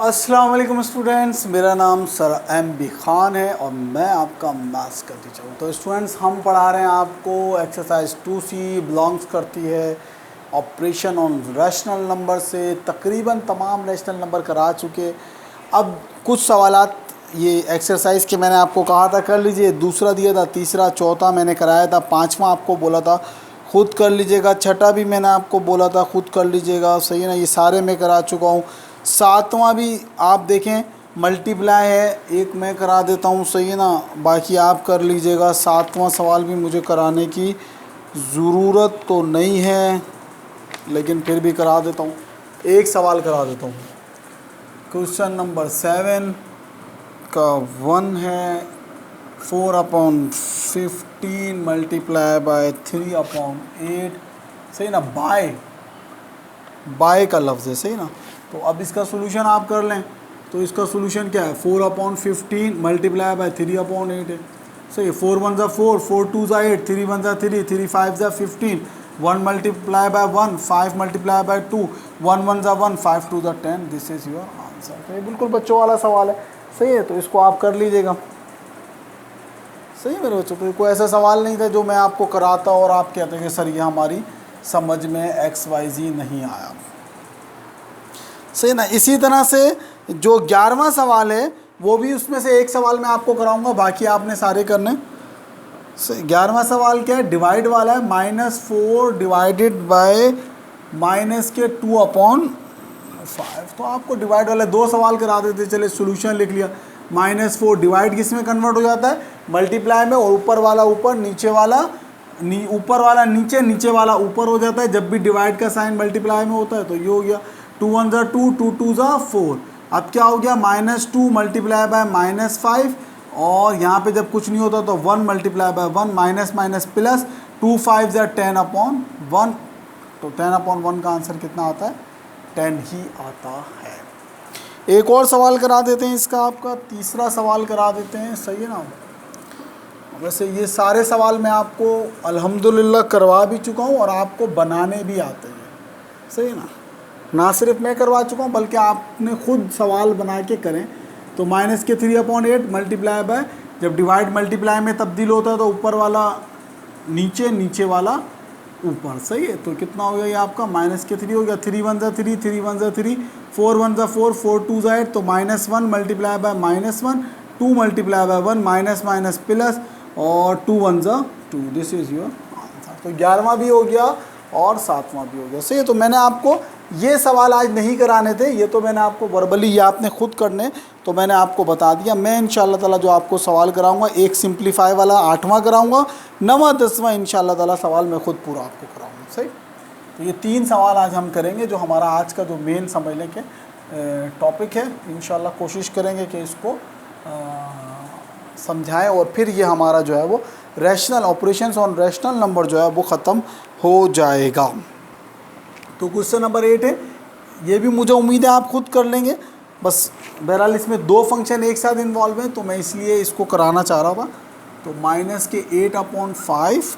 अस्सलाम वालेकुम स्टूडेंट्स, मेरा नाम सर MB खान है और मैं आपका मैथ्स का टीचर हूँ। तो स्टूडेंट्स, हम पढ़ा रहे हैं आपको एक्सरसाइज 2C बिलोंग्स करती है ऑपरेशन ऑन रैशनल नंबर से। तकरीबन तमाम रैशनल नंबर करा चुके। अब कुछ सवालात ये एक्सरसाइज के मैंने आपको कहा था कर लीजिए, दूसरा दिया था, तीसरा चौथा मैंने कराया था, पाँचवा आपको बोला था खुद कर लीजिएगा, छठा भी मैंने आपको बोला था खुद कर लीजिएगा, सही है ना। ये सारे मैं करा चुका हूँ। सातवां भी आप देखें मल्टीप्लाई है, एक मैं करा देता हूँ, सही है ना, बाकी आप कर लीजिएगा। सातवां सवाल भी मुझे कराने की ज़रूरत तो नहीं है, लेकिन फिर भी करा देता हूँ। एक सवाल करा देता हूँ। क्वेश्चन नंबर 7 का 1 है 4/15 मल्टीप्लाई बाय 3/8, सही ना। बाय का लफ्ज़ है, सही ना। तो अब इसका सोल्यूशन आप कर लें। तो इसका सोल्यूशन क्या है, 4/15 मल्टीप्लाई बाय 3/8 है, सही। 4 1 ज़ा 4, 4 2 ज़ा 8, 3 1 ज़ा 3, 3 5 ज़ा 15, 1 मल्टीप्लाई बाय 1, 5 मल्टीप्लाई बाय 2, 1 1 ज़ा 1, 5 2 ज़ा 10। This is your answer. तो ये बिल्कुल बच्चों वाला सवाल है, सही है। तो इसको आप कर लीजिएगा, सही है मेरे बच्चों। तो कोई ऐसा सवाल नहीं था जो मैं आपको कराता और आप कहते हैं कि सर ये हमारी समझ में XYZ नहीं आया, सही ना। इसी तरह से जो 11वां सवाल है वो भी उसमें से एक सवाल मैं आपको कराऊंगा, बाकी आपने सारे करने। 11वां सवाल क्या है, डिवाइड वाला है। -4 डिवाइडेड बाय -2/5। तो आपको डिवाइड वाले दो सवाल करा देते, चले सोल्यूशन लिख लिया। -4 डिवाइड किस में कन्वर्ट हो जाता है, मल्टीप्लाई में, और ऊपर वाला ऊपर, नीचे वाला ऊपर वाला नीचे, नीचे वाला ऊपर हो जाता है जब भी डिवाइड का साइन मल्टीप्लाई में होता है। तो ये हो गया 2 1 ज़ा 2, 2 2 ज़ा 4। अब क्या हो गया, -2 मल्टीप्लाई बाय -5, और यहाँ पे जब कुछ नहीं होता तो 1 multiply by 1, minus minus plus, 2 5 ज़ा 10/1। तो 10/1 का आंसर कितना आता है, 10 ही आता है। एक और सवाल करा देते हैं इसका, आपका तीसरा सवाल करा देते हैं, सही है ना। वैसे ये सारे सवाल मैं आपको अल्हम्दुलिल्लाह करवा भी चुका हूँ और आपको बनाने भी आते हैं, सही है ना सिर्फ मैं करवा चुका हूँ बल्कि आपने खुद सवाल बना के करें। तो -3/8 मल्टीप्लाई बाय, जब डिवाइड मल्टीप्लाई में तब्दील होता है तो ऊपर वाला नीचे, नीचे वाला ऊपर, सही है। तो कितना हो गया ये आपका, -3 हो गया। 3 1 ज़ा 3, 3 1 ज़ा 3, 4 1 ज़ा 4, 4 2 ज़ा 8। तो -1 multiply by -1, 2 multiply bye 1, minus minus plus, और 2 1 ज़ा 2। This is your answer. तो 11वां भी हो गया और 7वां भी हो गया, सही है। तो मैंने आपको ये सवाल आज नहीं कराने थे, ये तो मैंने आपको वर्बली, ये आपने खुद करने, तो मैंने आपको बता दिया। मैं इंशाल्लाह ताला जो आपको सवाल कराऊंगा, एक सिंप्लीफाई वाला 8वां कराऊंगा, 9वां 10वां इंशाल्लाह ताला सवाल मैं खुद पूरा आपको कराऊंगा, सही। तो ये 3 सवाल आज हम करेंगे जो हमारा आज का जो मेन समझने के टॉपिक है। इंशाल्लाह कोशिश करेंगे कि इसको समझाएं और फिर ये हमारा जो है वो rational operations on rational number जो है वो ख़त्म हो जाएगा। तो क्वेश्चन नंबर 8 है, ये भी मुझे उम्मीद है आप खुद कर लेंगे। बस बहरहाल इसमें 2 फंक्शन एक साथ इन्वॉल्व हैं तो मैं इसलिए इसको कराना चाह रहा था। तो -8/5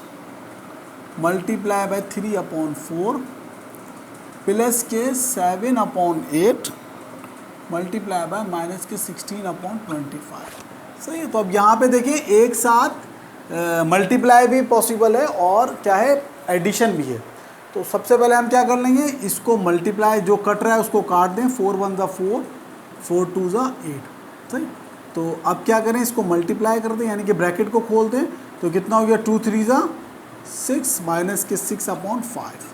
मल्टीप्लाई बाय 3/4 प्लस के 7/8 मल्टीप्लाई बाय -16/25, सही है। तो अब यहाँ पे देखिए एक साथ मल्टीप्लाई भी पॉसिबल है और क्या है, एडिशन भी है। तो सबसे पहले हम क्या कर लेंगे, इसको मल्टीप्लाई जो कट रहा है उसको काट दें। 4 1 ज़ा 4, 4 2 ज़ा 8, सही। तो अब क्या करें, इसको मल्टीप्लाई कर दें, यानी कि ब्रैकेट को खोल दें। तो कितना हो गया, 2 3 ज़ा 6 माइनस के 6/5।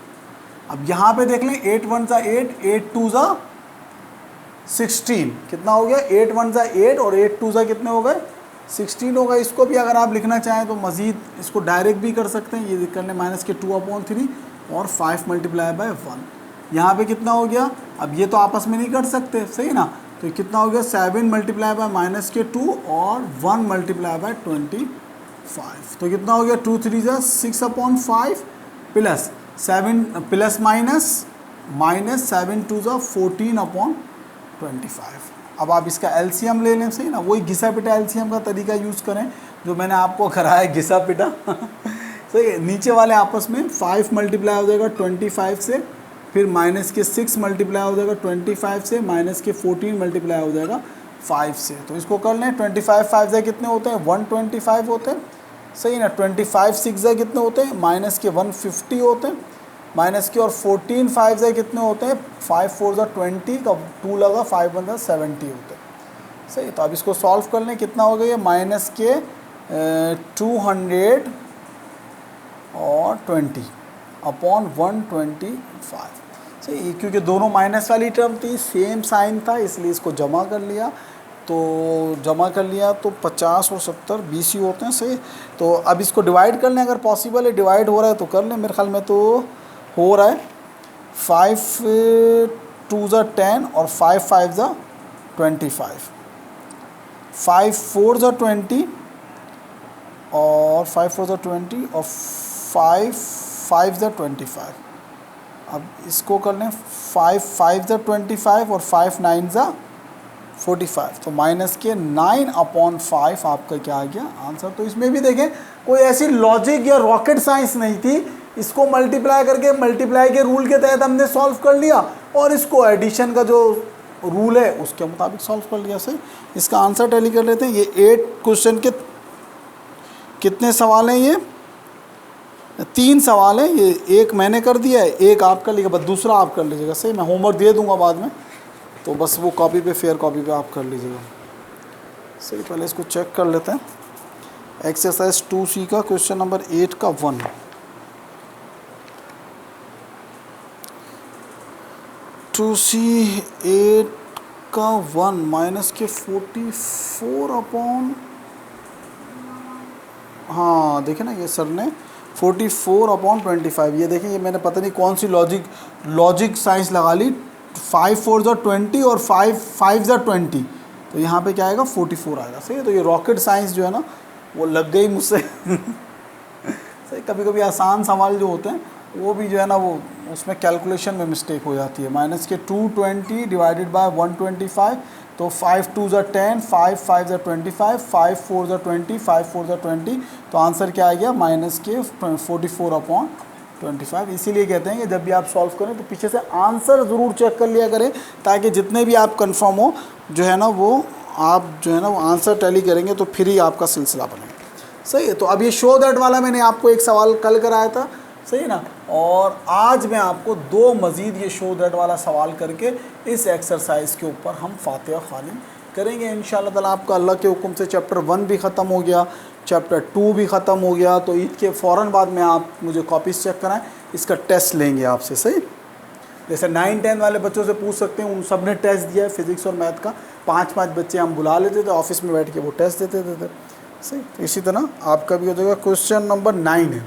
अब यहाँ पे देख लें, 8 1 ज़ा 8, 8 2 ज़ा 16, कितना हो गया, 8 1 ज़ा 8 और 8 2 ज़ा कितने हो गए, 16 होगा। इसको भी अगर आप लिखना चाहें तो मज़ीद इसको डायरेक्ट भी कर सकते हैं, ये करने -2/3 और 5 मल्टीप्लाई बाय 1। यहाँ पे कितना हो गया, अब ये तो आपस में नहीं कर सकते, सही ना। तो कितना हो गया, 7 मल्टीप्लाई बाय -2 और 1 मल्टीप्लाई बाय 25। तो कितना हो गया, 2 3 ज़ा 6/5 प्लस 7 प्लस माइनस 7 2 ज़ा 14/25। अब आप इसका एलसीएम ले लें, सही ना, वही घिसा पिटा एलसीएम का तरीका यूज़ करें जो मैंने आपको कराया, घिसा पिटा। सही है। नीचे वाले आपस में 5 मल्टीप्लाई हो जाएगा 25 से, फिर माइनस के 6 मल्टीप्लाई हो जाएगा 25 से, माइनस के 14 मल्टीप्लाई हो जाएगा 5 से। तो इसको कर लें, 25 5 से कितने होते हैं 125 होते हैं, सही ना। 25 6 से कितने होते हैं माइनस के 150 होते हैं, माइनस के और 14 5 से कितने होते हैं 5 4 जा 20 का 2 लगा 5 1 जा 70 होते हैं, सही। तो अब इसको सॉल्व कर लें, कितना हो गया ये माइनस के 200 और 20 अपॉन 125, सही। क्योंकि दोनों माइनस वाली टर्म थी, सेम साइन था, इसलिए इसको जमा कर लिया। तो जमा कर लिया तो 50 और 70 20 ही होते हैं, सही। तो अब इसको डिवाइड कर लें, अगर पॉसिबल है डिवाइड हो रहा है तो कर लें, मेरे ख्याल में तो हो रहा है। 5 2 जा 10 और 5 5 जा 25, 5 4 जा 20 और 5 4 जा 20 और 5 5 जा 25। अब इसको कर लें 5 5 जा 25 और 5 9 जा 45, तो माइनस के 9 अपॉन 5 आपका क्या आ गया आंसर। तो इसमें भी देखें कोई ऐसी लॉजिक या रॉकेट साइंस नहीं थी, इसको मल्टीप्लाई करके मल्टीप्लाई के रूल के तहत हमने सॉल्व कर लिया और इसको एडिशन का जो रूल है उसके मुताबिक सॉल्व कर लिया, सही। इसका आंसर टैली कर लेते हैं। ये 8 क्वेश्चन के कितने सवाल हैं, ये 3 सवाल हैं। ये एक मैंने कर दिया है, एक आप कर लीजिएगा, बस दूसरा आप कर लीजिएगा, सही। मैं होमवर्क दे दूंगा बाद में, तो बस वो कॉपी पे फेयर कॉपी पे आप कर लीजिएगा, सही। पहले इसको चेक कर लेते हैं। एक्सरसाइज 2C का क्वेश्चन नंबर 8 का 1, टू सी 8 का 1 माइनस के 44 अपॉन, हाँ देखें ना, ये सर ने 44 अपॉन 25, ये देखें, ये मैंने पता नहीं कौन सी लॉजिक साइंस लगा ली। 5 4 जा 20 और 5 5 जा 20, तो यहाँ पे क्या आएगा 44 आएगा, सही। तो ये रॉकेट साइंस जो है ना वो लग गई मुझसे सही। कभी कभी आसान सवाल जो होते हैं वो भी जो है ना वो उसमें कैलकुलेशन में मिस्टेक हो जाती है। माइनस के 220 डिवाइडेड बाय 125, तो 5 2 जा 10, 5 5 जा 25, 5 4 जा 20, 5 4 जा 20, तो आंसर क्या आ गया माइनस के 44 अपॉन 25। इसीलिए कहते हैं कि जब भी आप सॉल्व करें तो पीछे से आंसर ज़रूर चेक कर लिया करें, ताकि जितने भी आप कंफर्म हो जो है ना वो आप जो है ना वो आंसर टैली करेंगे तो फिर ही आपका सिलसिला बनेगा, सही है। तो अब ये शो दैट वाला मैंने आपको एक सवाल कल कराया था, सही ना, और आज मैं आपको 2 मज़ीद ये शो दैट वाला सवाल करके इस एक्सरसाइज के ऊपर हम फातिहा ख़्वानी करेंगे इंशाअल्लाह ताला। आपका अल्लाह के हुक्म से चैप्टर 1 भी ख़त्म हो गया, चैप्टर 2 भी ख़त्म हो गया। तो ईद के फ़ौरन बाद में आप मुझे कॉपीज़ चेक कराएं, इसका टेस्ट लेंगे आपसे, सही। जैसे 9 10 वाले बच्चों से पूछ सकते हैं, उन सब ने टेस्ट दिया है फिज़िक्स और मैथ का। 5 बच्चे हम बुला लेते थे ऑफिस में बैठ के, वो टेस्ट देते थे, सही। तो इसी तरह आपका भी हो जाएगा। क्वेश्चन नंबर 9 है,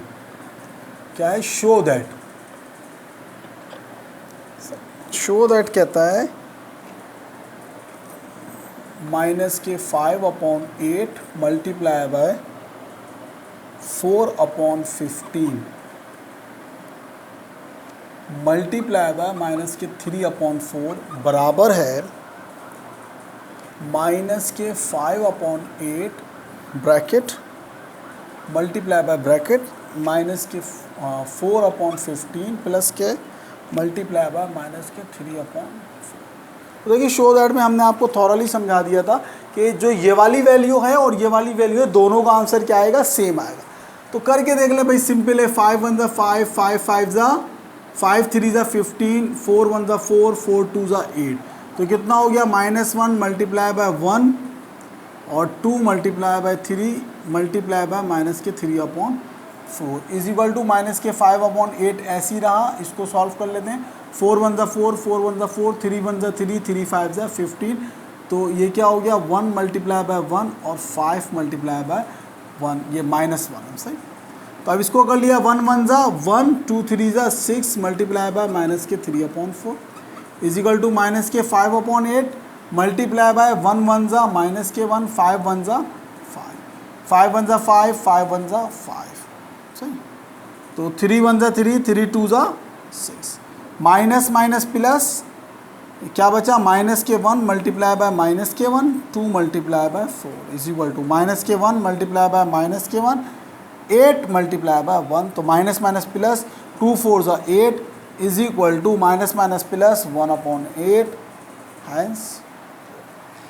क्या है, शो दैट। शो दैट कहता है माइनस के 5 upon 8 multiply by 4 upon 15 multiply by minus के 3 अपॉन 4 बराबर है माइनस के 5 upon 8 bracket multiply by bracket minus के 4 अपॉन 15 प्लस के मल्टीप्लाई बाय माइनस के 3 अपॉन 4। देखिए शो दैट में हमने आपको थॉरली समझा दिया था कि जो ये वाली वैल्यू है और ये वाली वैल्यू है, दोनों का आंसर क्या आएगा, सेम आएगा। तो करके देख ले भाई, सिंपल है। 5 1 जा 5, 5 5 जा 5 3 जा 15, 4 1 जा 4, 4 2 जा 8, तो कितना हो गया -1 मल्टीप्लाई बाय 1 और 2 multiply by 3 multiply by minus के 3 upon 4 is equal to minus के 5 अपॉन 8 ऐसी रहा। इसको सॉल्व कर लेते हैं। 4 1 जा 4, 4 1 जा 4, 3 1 जा 3, 3 5 जा 15, तो ये क्या हो गया 1 मल्टीप्लाई बाय 1 और 5 मल्टीप्लाई बाय 1, ये -1 है, सही। तो अब इसको कर लिया 1 1 जा 1, 2 3 जा 6 मल्टीप्लाई बाय माइनस के 3 upon 4 is equal to minus के 5 अपॉन 8 मल्टीप्लाई बाय 1 1 जा माइनस के 1, 5 1 जा 5, 5 1 जा 5, 5 1 जा 5, सही। तो 3 1 जा 3, 3 2 जा 6, माइनस माइनस प्लस क्या बचा, माइनस के 1 मल्टीप्लाई बाय माइनस के 1, 2 multiply by 4 is equal to minus के 1 मल्टीप्लाई बाय माइनस के 1, 8 मल्टीप्लाई बाय 1, तो माइनस माइनस प्लस 2 4 जा 8, is equal to minus minus plus 1/8 hence.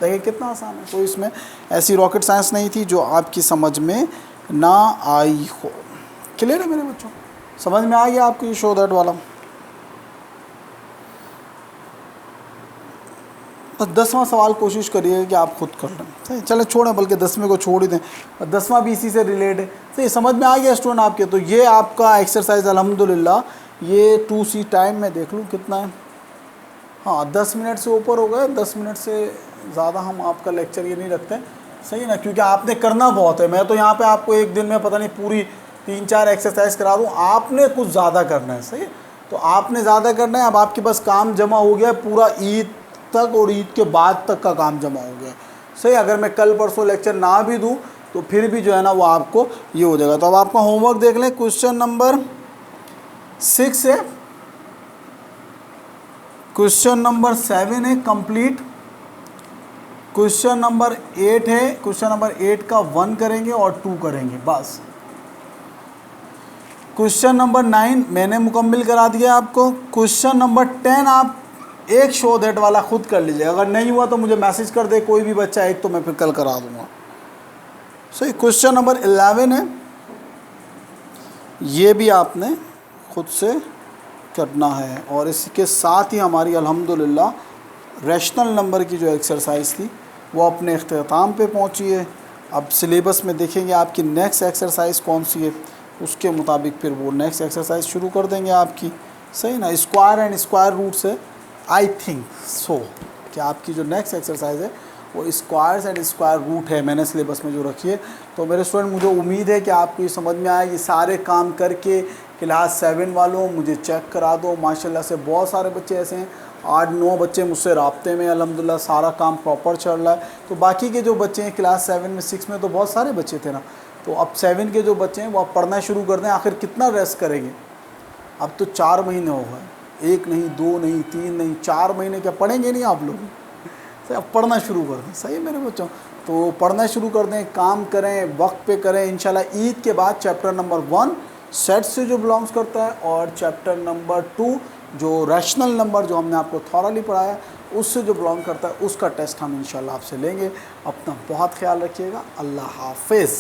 देखिए कितना आसान है, कोई इसमें ऐसी रॉकेट साइंस नहीं थी जो आपकी समझ में ना आई हो। क्लियर है मेरे बच्चों, समझ में आ गया आपको ये शो दैट वाला। बस 10वां सवाल कोशिश करिए कि आप खुद कर लें। सही, चले छोड़ें, बल्कि 10वें को छोड़ ही दें, 10वां भी इसी से रिलेट है। सही, समझ में आ गया स्टूडेंट आपके। तो ये आपका एक्सरसाइज अल्हम्दुलिल्लाह, ये 2C टाइम में देख लूँ कितना है। हाँ 10 मिनट से ऊपर हो गए, 10 मिनट से ज़्यादा हम आपका लेक्चर ये नहीं रखते, सही ना, क्योंकि आपने करना बहुत है। मैं तो यहाँ पे आपको एक दिन में पता नहीं पूरी 3-4 एक्सरसाइज करा दूँ, आपने कुछ ज़्यादा करना है। सही, तो आपने ज़्यादा करना है। अब आपके पास काम जमा हो गया पूरा ईद तक, और ईद के बाद तक का काम जमा हो गया। सही, अगर मैं कल परसों लेक्चर ना भी दूँ तो फिर भी जो है ना वो आपको ये हो जाएगा। तो अब आपका होमवर्क देख लें। क्वेश्चन नंबर 6 है, क्वेश्चन नंबर 7 है कंप्लीट, क्वेश्चन नंबर 8 है। क्वेश्चन नंबर 8 का 1 करेंगे और 2 करेंगे बस। क्वेश्चन नंबर 9 मैंने मुकम्मिल करा दिया आपको। क्वेश्चन नंबर 10 आप एक शो दैट वाला खुद कर लीजिए, अगर नहीं हुआ तो मुझे मैसेज कर दे कोई भी बच्चा एक, तो मैं फिर कल करा दूंगा। सही, क्वेश्चन नंबर 11 है, ये भी आपने खुद से करना है। और इसके साथ ही हमारी अल्हम्दुलिल्लाह रैशनल नंबर की जो एक्सरसाइज थी वो अपने इख्तिताम पे पहुंची है। अब सिलेबस में देखेंगे आपकी नेक्स्ट एक्सरसाइज कौन सी है, उसके मुताबिक फिर वो नेक्स्ट एक्सरसाइज शुरू कर देंगे आपकी। सही ना, स्क्वायर एंड स्क्वायर रूट से आई थिंक सो कि आपकी जो नेक्स्ट एक्सरसाइज है वो स्क्वायर्स एंड स्क्वायर रूट है, मैंने सिलेबस में जो रखी है। तो मेरे स्टूडेंट, मुझे उम्मीद है कि आपको ये समझ में आएगी। सारे काम करके क्लास 7 वालों मुझे चेक करा दो। माशाल्लाह से बहुत सारे बच्चे ऐसे हैं, 8-9 बच्चे मुझसे राब्ते में, अल्हम्दुलिल्लाह सारा काम प्रॉपर चल रहा है। तो बाकी के जो बच्चे हैं क्लास 7 में 6 में तो बहुत सारे बच्चे थे ना, तो अब 7 के जो बच्चे हैं वो अब पढ़ना शुरू कर दें। आखिर कितना रेस्ट करेंगे, अब तो 4 महीने हो गए, 1 नहीं 2 नहीं 3 नहीं 4 महीने क्या पढ़ेंगे नहीं आप लोग। सही, अब पढ़ना शुरू कर दें। सही है मेरे बच्चों, तो पढ़ना शुरू कर दें, काम करें, वक्त पे करें। इंशाल्लाह ईद के बाद चैप्टर नंबर 1 सेट से जो बिलोंग्स करता है, और चैप्टर नंबर 2 जो रैशनल नंबर जो हमने आपको थॉरली पढ़ाया उससे जो बिलोंग करता है, उसका टेस्ट हम इंशाल्लाह आपसे लेंगे। अपना बहुत ख्याल रखिएगा। अल्लाह हाफिज़।